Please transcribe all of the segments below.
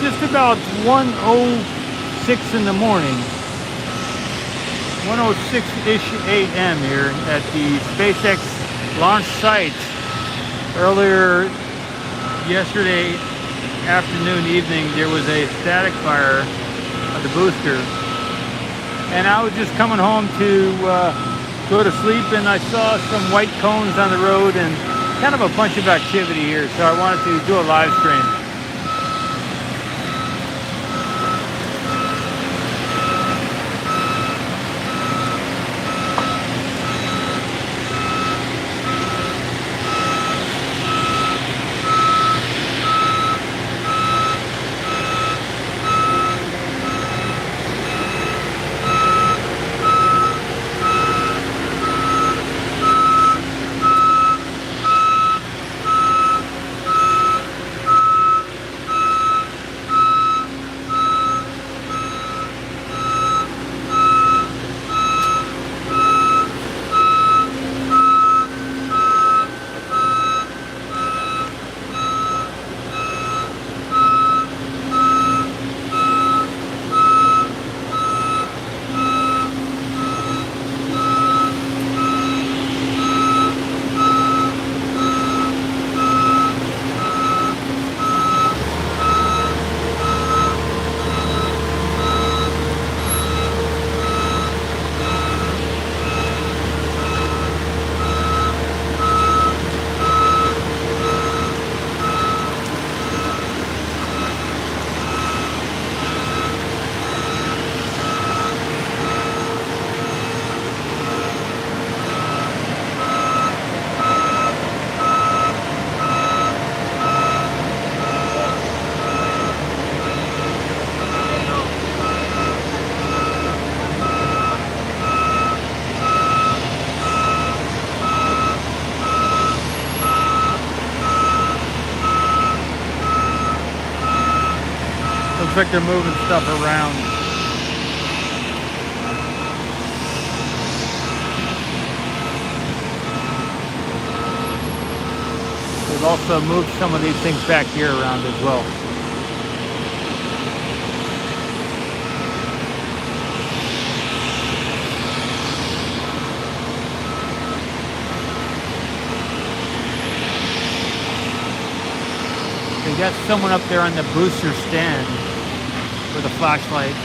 just about 1:06 in the morning, 1:06-ish a.m. here at the SpaceX launch site. Earlier yesterday afternoon, evening, there was a static fire of the booster, and I was just coming home to go to sleep, and I saw some white cones on the road and kind of a bunch of activity here, so I wanted to do a live stream. Looks like they're moving stuff around. They've also moved some of these things back here around as well. They got someone up there on the booster stand with a flashlight,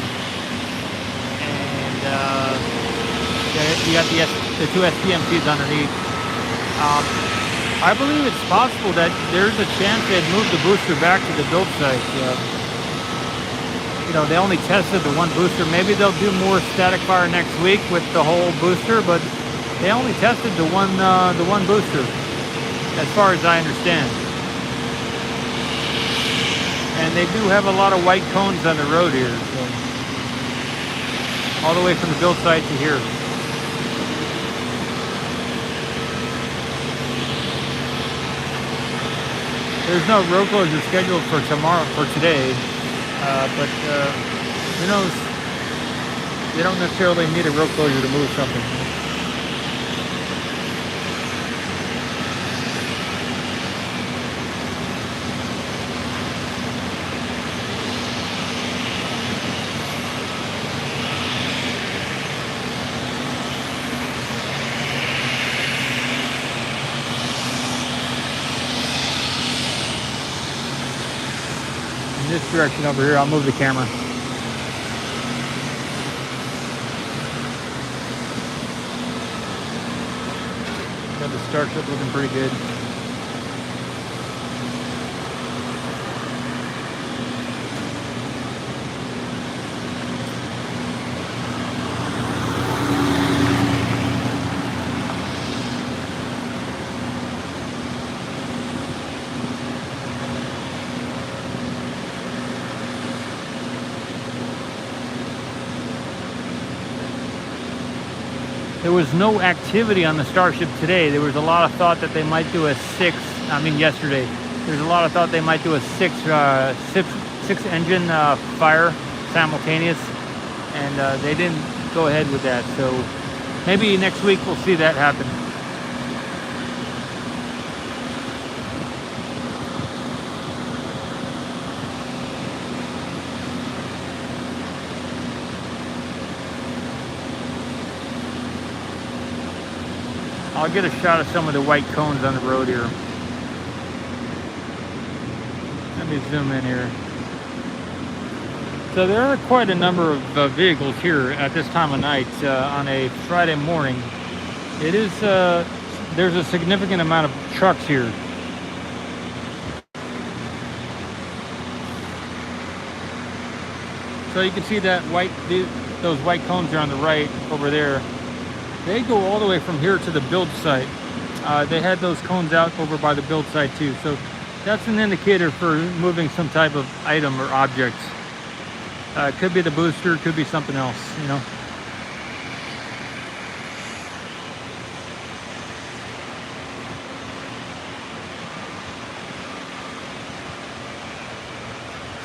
and you got the two SPMCs underneath. I believe it's possible that there's a chance they'd move the booster back to the build site. You know, they only tested the one booster. Maybe they'll do more static fire next week with the whole booster, but they only tested the one booster, as far as I understand. And they do have a lot of white cones on the road here, so all the way from the build site to here. There's no road closure scheduled for today, but who knows? They don't necessarily need a road closure to move something. This direction over here, I'll move the camera. Got the Starship looking pretty good. There was no activity on the Starship today. There was a lot of thought that they might do a yesterday. There's a lot of thought they might do a six engine fire simultaneous, and they didn't go ahead with that. So maybe next week we'll see that happen. I'll get a shot of some of the white cones on the road here. Let me zoom in here. So there are quite a number of vehicles here at this time of night on a Friday morning. It is, there's a significant amount of trucks here. So you can see that those white cones are on the right over there. They go all the way from here to the build site. They had those cones out over by the build site too. So that's an indicator for moving some type of item or object. Could be the booster, could be something else, you know.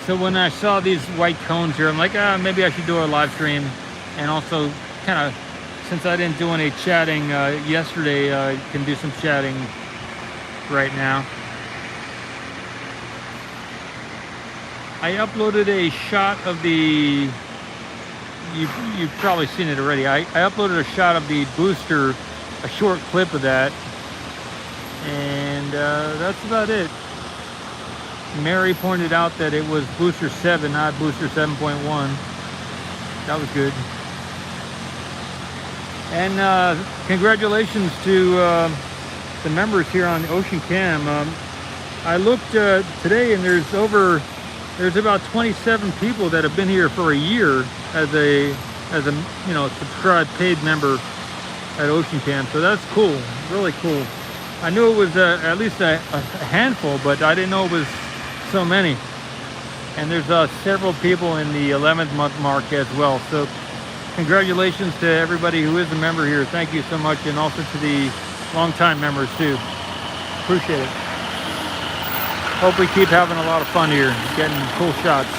So when I saw these white cones here, I'm like, maybe I should do a live stream. And also kind of, since I didn't do any chatting yesterday, I can do some chatting right now. I uploaded a shot of the, you've probably seen it already. I uploaded a shot of the booster, a short clip of that. And that's about it. Mary pointed out that it was booster 7, not booster 7.1. That was good. And congratulations to the members here on Ocean Cam. I looked today, and there's about 27 people that have been here for a year as a you know, subscribed paid member at Ocean Cam. So that's cool, really cool. I knew it was at least a handful, but I didn't know it was so many. And there's several people in the 11th month mark as well. So congratulations to everybody who is a member here. Thank you so much, and also to the longtime members too. Appreciate it. Hope we keep having a lot of fun here, getting cool shots.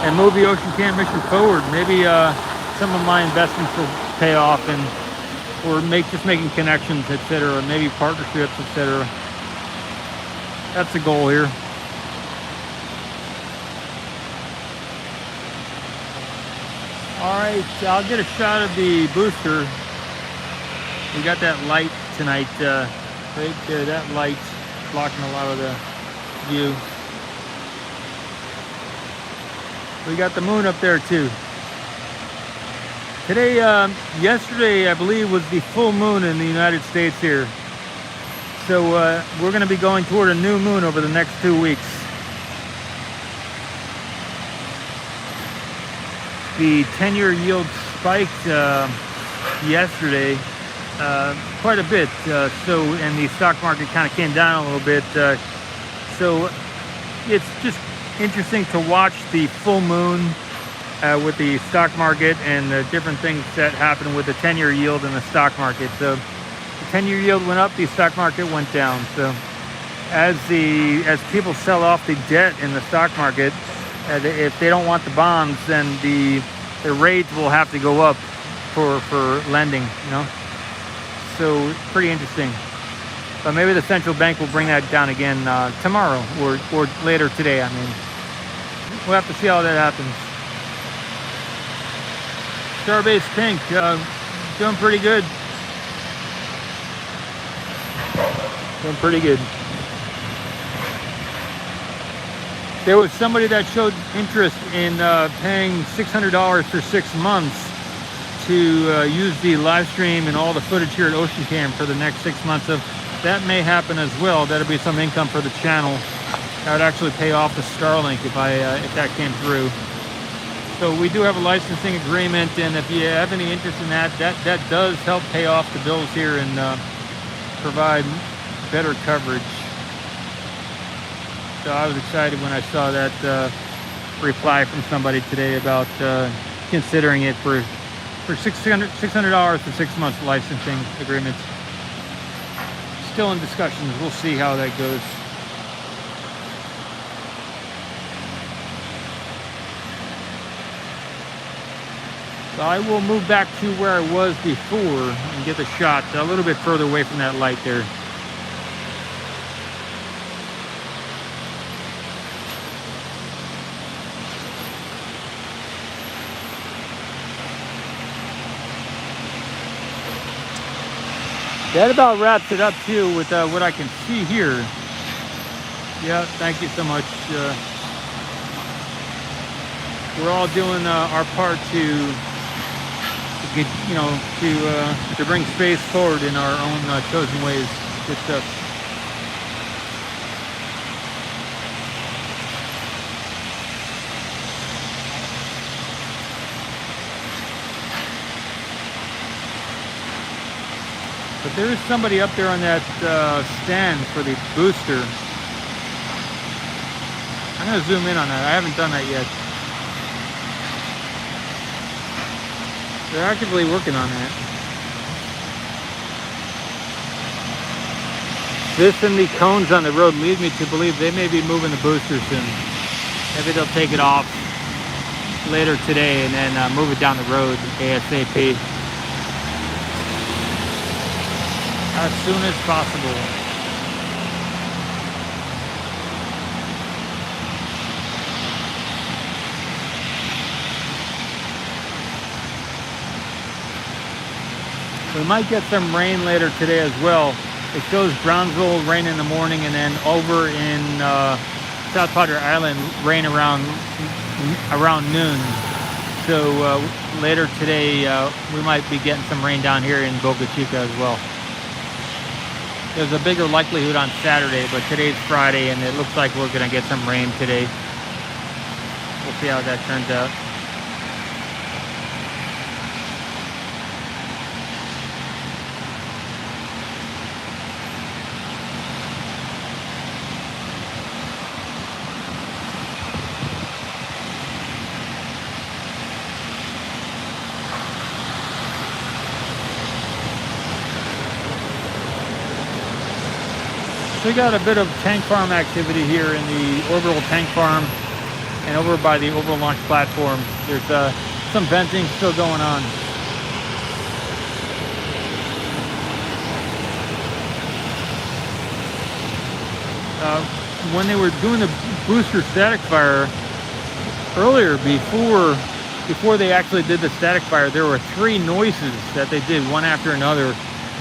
And move the Ocean Cam mission forward. Maybe some of my investments will pay off, or just making connections, etc., or maybe partnerships, etc. That's the goal here. All right, I'll get a shot of the booster. We got that light tonight, right there, that light blocking a lot of the view. We got the moon up there too. Today, yesterday, I believe, was the full moon in the United States here. So we're going to be going toward a new moon over the next 2 weeks. The 10-year yield spiked yesterday quite a bit. And the stock market kind of came down a little bit. So it's just interesting to watch the full moon with the stock market and the different things that happen with the 10-year yield in the stock market. So the 10-year yield went up, the stock market went down. So as people sell off the debt in the stock market, if they don't want the bonds, then the rates will have to go up for lending, you know. So pretty interesting. But maybe the central bank will bring that down again tomorrow or later today. I mean, we'll have to see how that happens. Starbase Pink, doing pretty good. Doing pretty good. There was somebody that showed interest in paying $600 for 6 months to use the live stream and all the footage here at Ocean Cam for the next 6 months. So that may happen as well. That'll be some income for the channel. That would actually pay off the Starlink if that came through. So we do have a licensing agreement, and if you have any interest in that does help pay off the bills here and provide better coverage. So I was excited when I saw that reply from somebody today about considering it for $600 for 6 months licensing agreement. Still in discussions. We'll see how that goes. So I will move back to where I was before and get the shot a little bit further away from that light there. That about wraps it up too with what I can see here. Yeah, thank you so much. We're all doing our part to get, to bring space forward in our own chosen ways. Good stuff. But there is somebody up there on that stand for the booster. I'm going to zoom in on that. I haven't done that yet. They're actively working on that. This and the cones on the road lead me to believe they may be moving the booster soon. Maybe they'll take it off later today and then move it down the road ASAP. As soon as possible. We might get some rain later today as well. It shows Brownsville rain in the morning, and then over in South Padre Island rain around noon. So later today we might be getting some rain down here in Boca Chica as well. There's a bigger likelihood on Saturday, but today's Friday, and it looks like we're going to get some rain today. We'll see how that turns out. So we got a bit of tank farm activity here in the orbital tank farm, and over by the orbital launch platform there's some venting still going on. When they were doing the booster static fire earlier, before they actually did the static fire, there were 3 noises that they did one after another.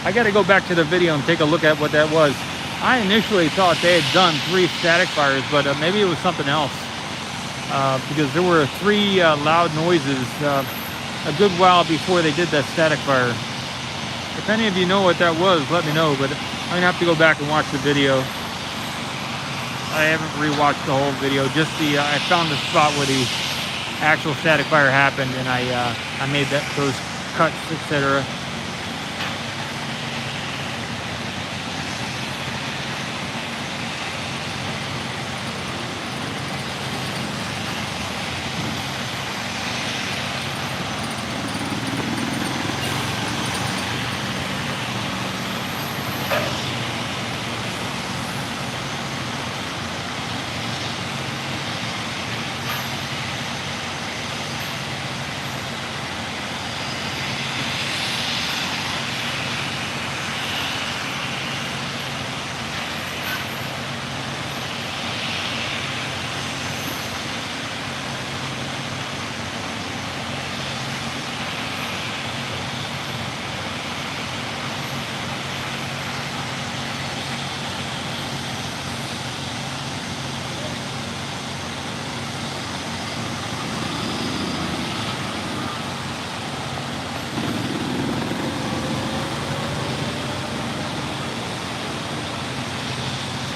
I got to go back to the video and take a look at what that was. I initially thought they had done 3 static fires, but maybe it was something else, because there were 3 loud noises a good while before they did that static fire. If any of you know what that was, let me know, but I'm gonna have to go back and watch the video. I haven't rewatched the whole video, just I found the spot where the actual static fire happened, and I made those cuts, etc.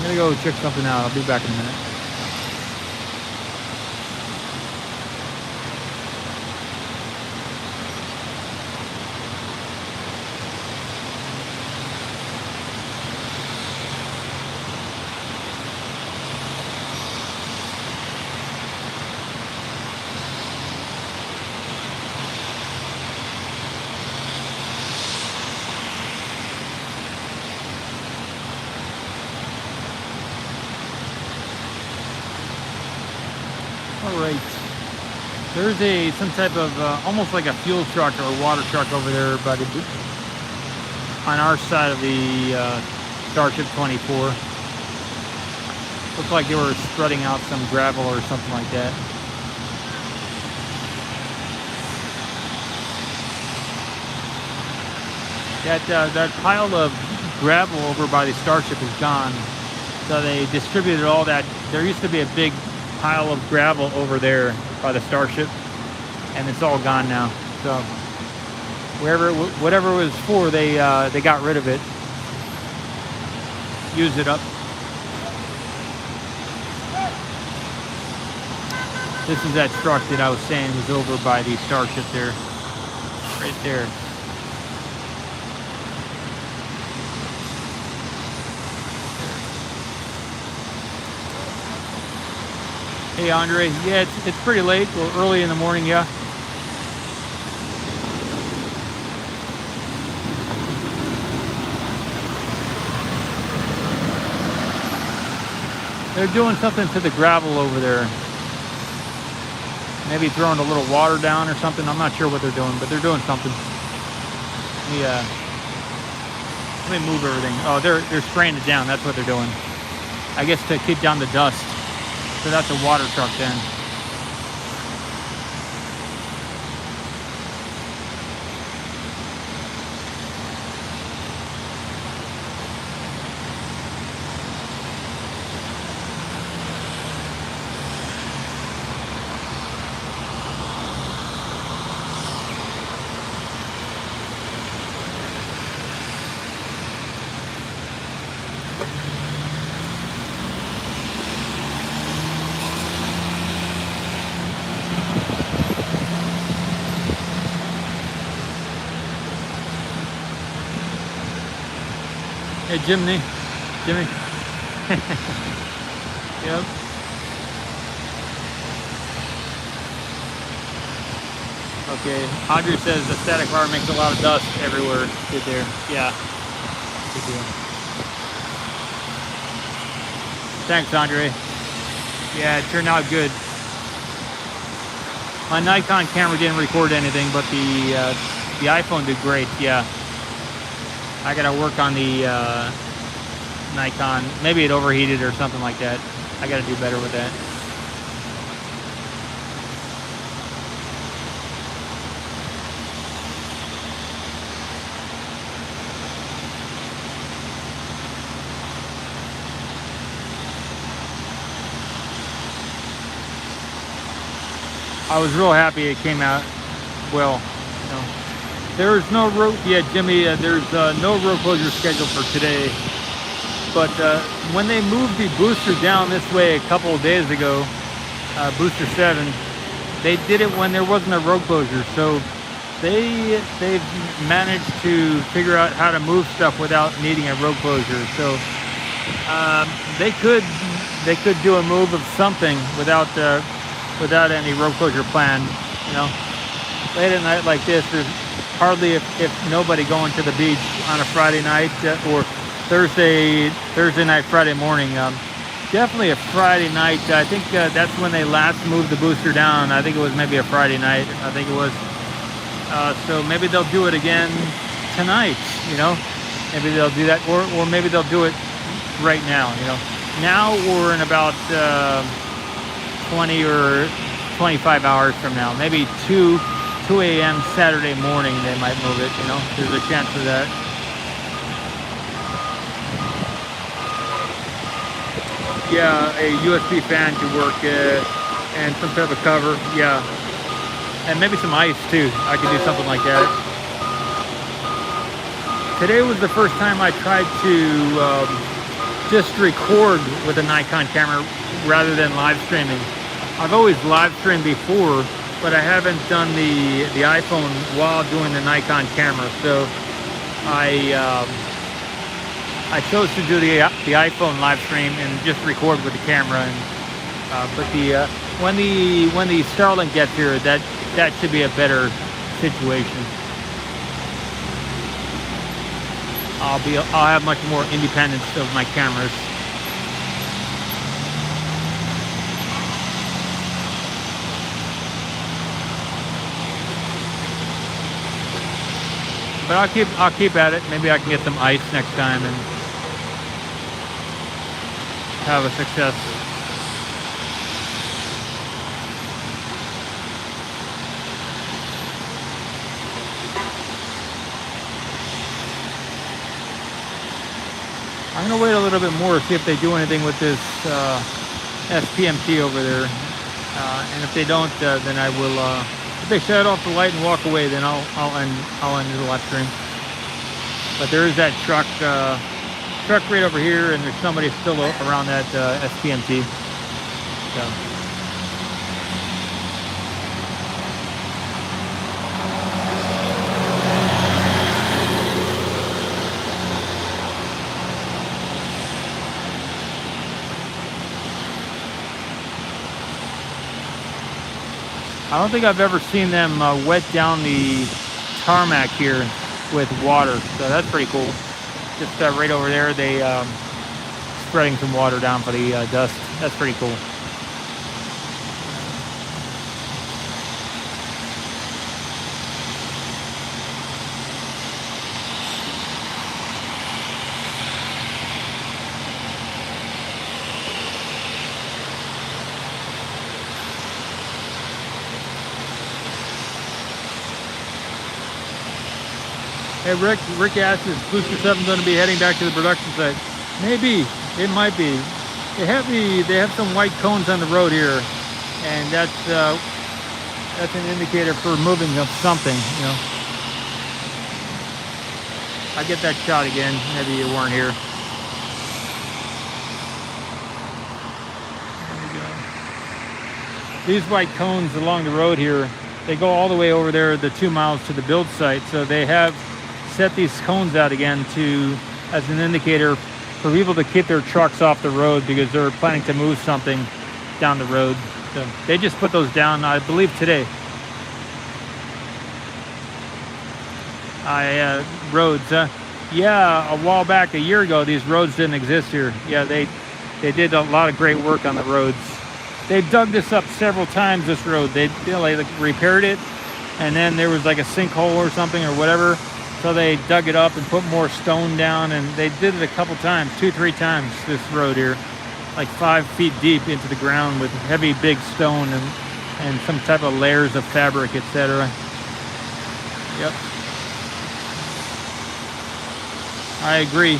I'm gonna go check something out. I'll be back in a minute. Alright, there's some type of almost like a fuel truck or a water truck over there on our side of the Starship 24. Looks like they were spreading out some gravel or something like that. That pile of gravel over by the Starship is gone. So they distributed all that. There used to be a big pile of gravel over there by the Starship, and it's all gone now. So whatever it was for, they got rid of it, used it up. This is that truck that I was saying was over by the Starship there, right there. Hey Andre, yeah, it's pretty late, or early in the morning, yeah. They're doing something to the gravel over there. Maybe throwing a little water down or something. I'm not sure what they're doing, but they're doing something. Let me move everything. Oh, they're spraying it down. That's what they're doing. I guess to keep down the dust. So that's a water truck then. Hey, Jimmy. Yep. Okay, Audrey says the static bar makes a lot of dust everywhere. Good there. Yeah. Good deal. Thanks, Andre. Yeah, it turned out good. My Nikon camera didn't record anything, but the iPhone did great. Yeah. I gotta work on the Nikon. Maybe it overheated or something like that. I gotta do better with that. I was real happy it came out well. You know. There's no road, yeah, Jimmy, there's no road closure scheduled for today. But when they moved the booster down this way a couple of days ago, booster 7, they did it when there wasn't a road closure. So they've managed to figure out how to move stuff without needing a road closure. So they could do a move of something without any road closure plan. You know, late at night like this, there's hardly if nobody going to the beach on a Friday night or Thursday night, Friday morning. Definitely a Friday night. I think that's when they last moved the booster down. I think it was maybe a Friday night. I think it was. So maybe they'll do it again tonight. You know, maybe they'll do that, or maybe they'll do it right now. You know, now or in about 20 or 25 hours from now. Maybe 2 a.m. Saturday morning they might move it, you know. There's a chance for that. Yeah, a USB fan could work, and some type of cover, yeah. And maybe some ice too. I could do something like that. Today was the first time I tried to just record with a Nikon camera rather than live streaming. I've always live streamed before, but I haven't done the iPhone while doing the Nikon camera. So I chose to do the iPhone live stream and just record with the camera. And but when the Starlink gets here, that should be a better situation. I'll have much more independence of my cameras. But I'll keep at it. Maybe I can get some ice next time and have a success. I'm gonna wait a little bit more, see if they do anything with this SPMT over there. And if they don't, then I will. If they shut off the light and walk away, then I'll end the live stream. But there is that truck right over here, and there's somebody still around that SPMT. So. I don't think I've ever seen them wet down the tarmac here with water, so that's pretty cool. Just right over there, they spreading some water down for the dust. That's pretty cool. Hey, Rick asks, is Booster 7 going to be heading back to the production site? Maybe. It might be. They have some white cones on the road here, and that's an indicator for moving of something, you know. I get that shot again. Maybe you weren't here. There we go. These white cones along the road here, they go all the way over there, the 2 miles to the build site. So they have set these cones out again as an indicator for people to keep their trucks off the road because they're planning to move something down the road. So they just put those down, I believe, today. Roads. Yeah, a while back, a year ago, these roads didn't exist here. Yeah, they did a lot of great work on the roads. They dug this up several times, this road. They repaired it, and then there was like a sinkhole or something or whatever. So they dug it up and put more stone down, and they did it a couple times, 2-3 times, this road here, like 5 feet deep into the ground with heavy, big stone and some type of layers of fabric, etc. Yep. I agree.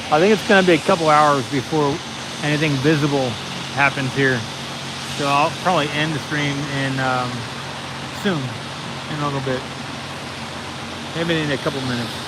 I think it's going to be a couple hours before anything visible happens here. So I'll probably end the stream soon, in a little bit. Maybe in a couple minutes.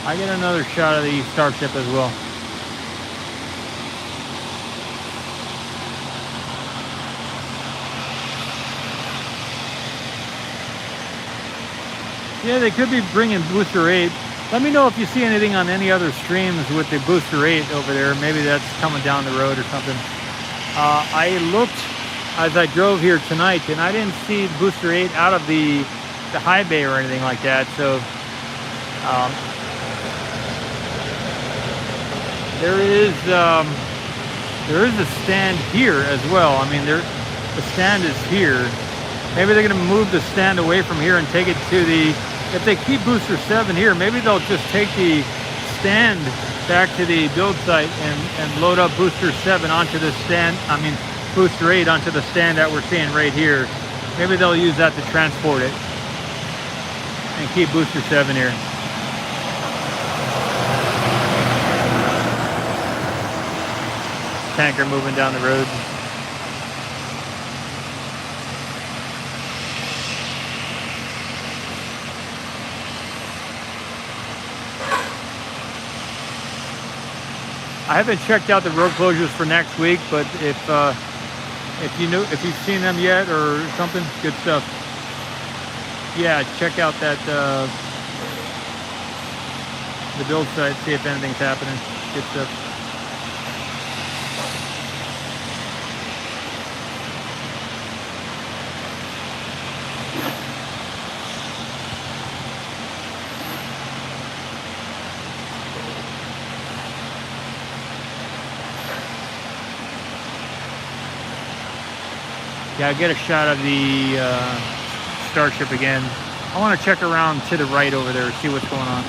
I get another shot of the Starship as well. Yeah, they could be bringing Booster 8. Let me know if you see anything on any other streams with the Booster 8 over there. Maybe that's coming down the road or something. I looked as I drove here tonight, and I didn't see Booster 8 out of the high bay or anything like that. So there is a stand here as well. I mean, the stand is here. Maybe they're going to move the stand away from here and take it to the. If they keep Booster 7 here, maybe they'll just take the stand back to the build site and load up Booster 7 onto the stand. I mean, Booster 8 onto the stand that we're seeing right here. Maybe they'll use that to transport it and keep Booster 7 here. tanker moving down the road. I haven't checked out the road closures for next week, but if you've seen them yet or something, good stuff. Yeah, check out that the build site, see if anything's happening. Good stuff. Yeah, I'll get a shot of the Starship again. I want to check around to the right over there, see what's going on.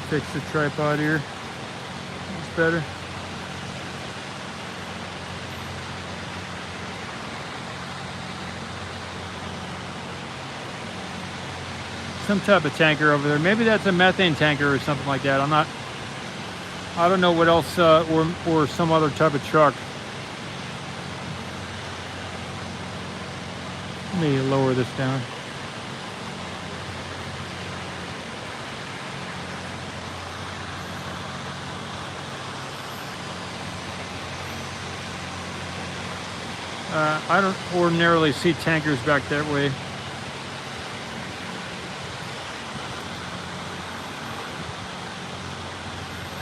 Fix the tripod here. It's better. Some type of tanker over there. Maybe that's a methane tanker or something like that. I don't know what else, or some other type of truck. Let me lower this down. I don't ordinarily see tankers back that way.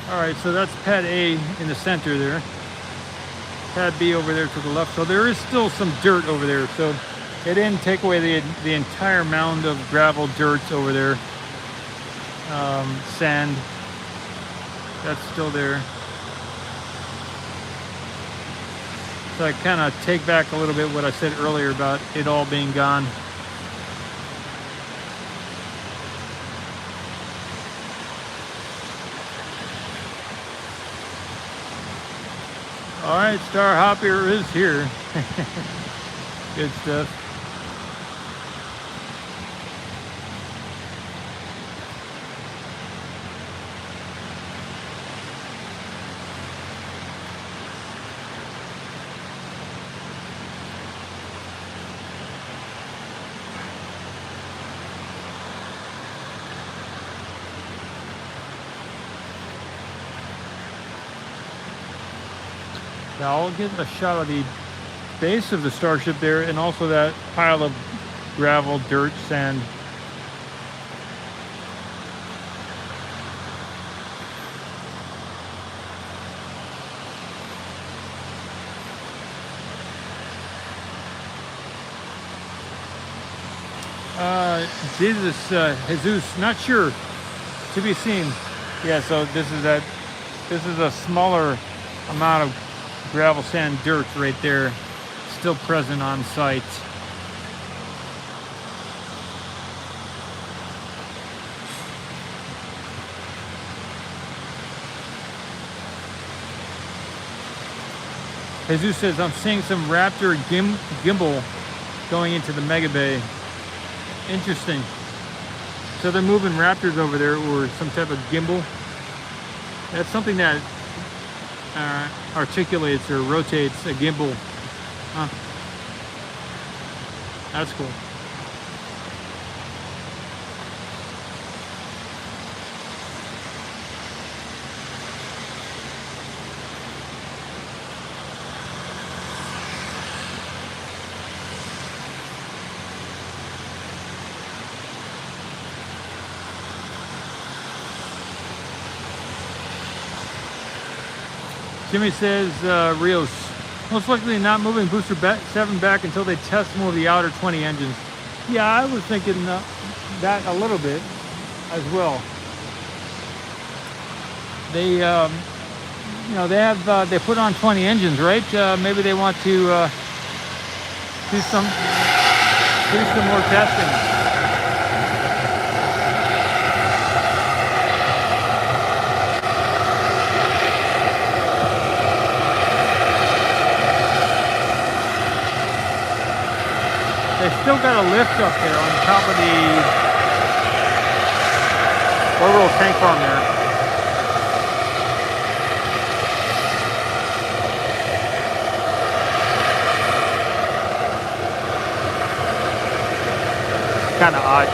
Alright, so that's pad A in the center there. Pad B over there to the left. So there is still some dirt over there. So it didn't take away the entire mound of gravel dirt over there. Sand. That's still there. So I kind of take back a little bit what I said earlier about it all being gone. All right, Star Hopper is here. Good stuff. Now I'll get a shot of the base of the Starship there and also that pile of gravel, dirt, sand. Jesus, not sure, to be seen. Yeah, so this is a smaller amount of gravel, sand, dirt right there, still present on site. Jesus says, I'm seeing some Raptor gimbal going into the Mega Bay. Interesting. So they're moving Raptors over there, or some type of gimbal. That's something that articulates or rotates a gimbal. Huh. That's cool. Jimmy says, Rios, most likely not moving booster 7 back until they test more of the outer 20 engines. Yeah, I was thinking that a little bit as well. They, they put on 20 engines, right? Maybe they want to do some. do some more testing. They still got a lift up there on top of the orbital tank farm there. Kind of odd.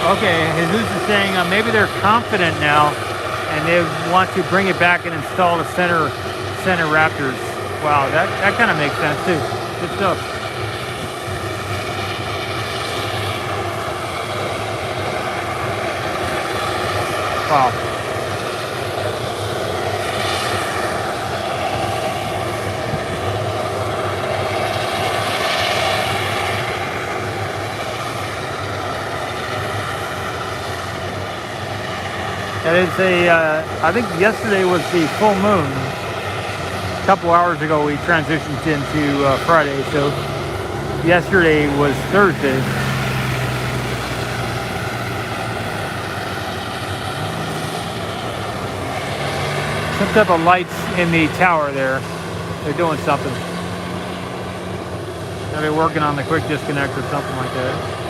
Okay, Jesus is saying maybe they're confident now, and they want to bring it back and install the center Raptors. Wow, that kind of makes sense too. Good stuff. Wow. That is I think yesterday was the full moon. A couple hours ago we transitioned into Friday, so yesterday was Thursday. Some type of lights in the tower there. They're doing something. They're working on the quick disconnect or something like that.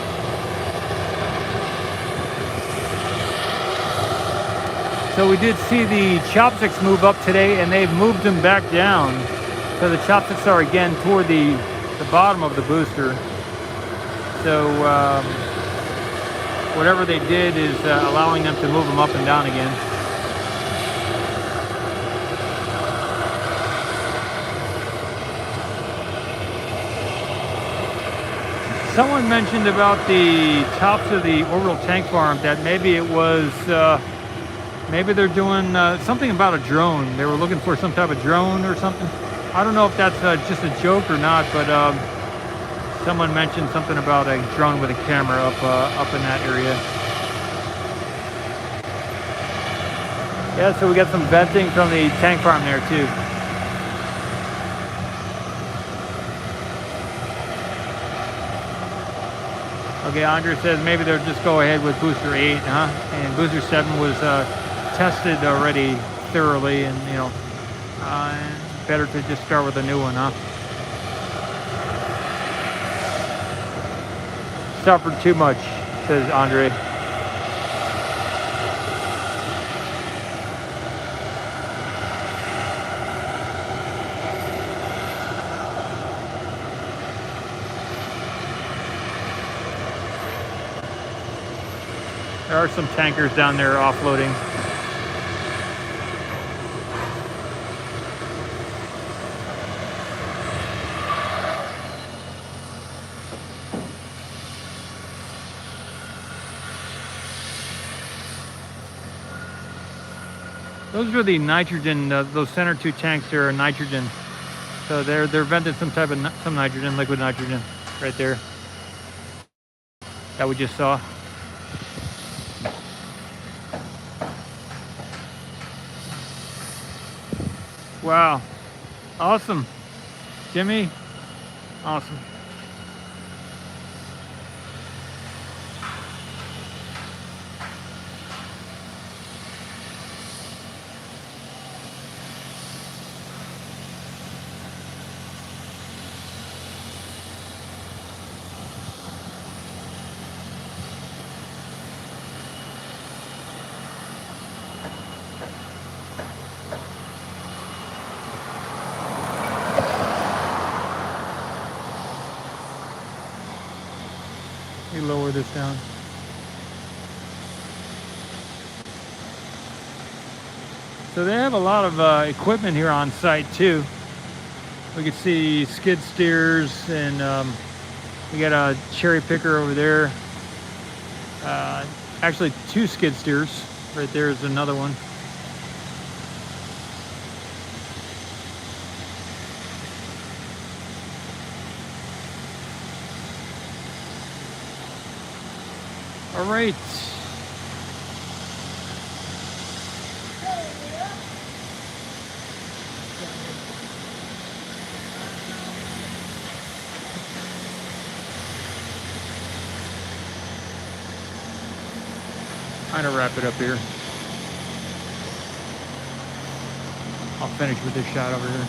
So we did see the chopsticks move up today, and they've moved them back down. So the chopsticks are again toward the bottom of the booster. So whatever they did is allowing them to move them up and down again. Someone mentioned about the tops of the orbital tank farm that maybe it was maybe they're doing something about a drone. They were looking for some type of drone or something. I don't know if that's just a joke or not, but someone mentioned something about a drone with a camera up in that area. Yeah, so we got some venting from the tank farm there too. Okay, Andre says maybe they'll just go ahead with booster 8, huh? And booster 7 was tested already thoroughly, and you know, better to just start with a new one, huh? Suffered too much, says Andre. There are some tankers down there offloading. Those are the nitrogen, those center two tanks there are nitrogen. So they're vented some type of some nitrogen, liquid nitrogen, right there. That we just saw. Wow, awesome, Jimmy, awesome. Let me lower this down. So they have a lot of equipment here on site too. We can see skid steers, and we got a cherry picker over there. Actually, 2 skid steers. Right there is another one. All right. Kind of wrap it up here. I'll finish with this shot over here.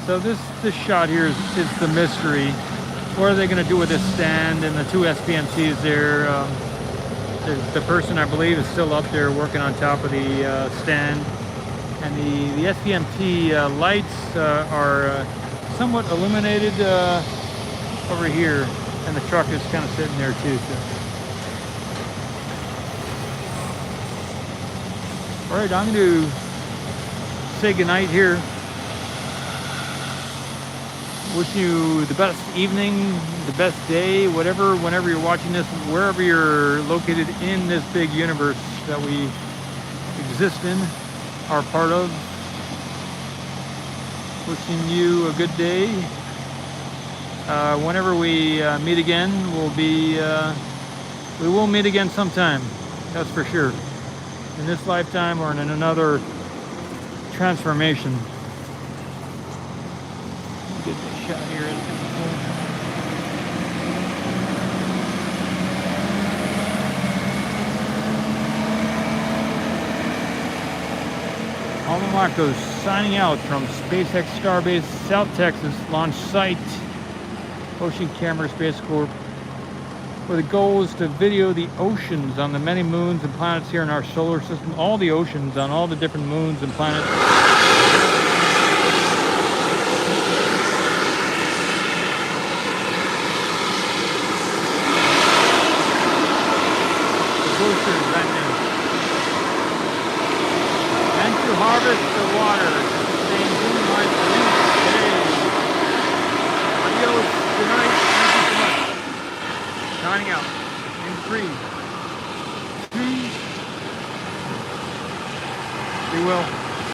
So this shot here is the mystery. What are they going to do with this stand and the 2 SPMCs there? The person, I believe, is still up there working on top of the stand. And the SPMT lights are somewhat illuminated over here. And the truck is kind of sitting there too. So. All right, I'm going to say goodnight here. Wish you the best evening, the best day, whatever, whenever you're watching this, wherever you're located in this big universe that we exist in, are part of. Wishing you a good day. Whenever we meet again, we will meet again sometime, that's for sure. In this lifetime or in another transformation. Get this shot here. Alma Marcos signing out from SpaceX Starbase, South Texas launch site, Ocean Camera Space Corp, where the goal is to video the oceans on the many moons and planets here in our solar system, all the oceans on all the different moons and planets. And to harvest the water to sustain human life today. Adios, good night, thank you so much. Signing out in 3, 2, be well.